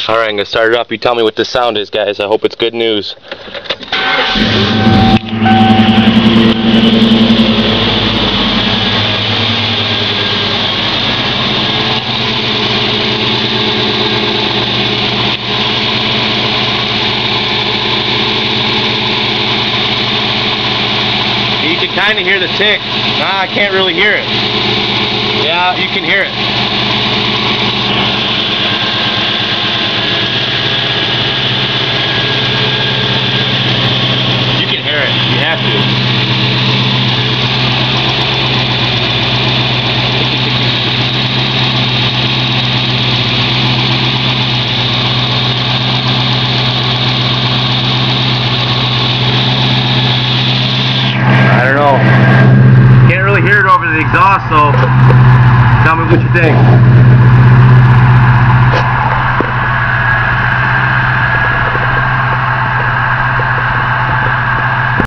Alright, I'm going to start it up. You tell me what this sound is, guys. I hope it's good news. You can kind of hear the tick. Nah, I can't really hear it. Yeah, you can hear it. You have to. I don't know. Can't really hear it over the exhaust, so tell me what you think.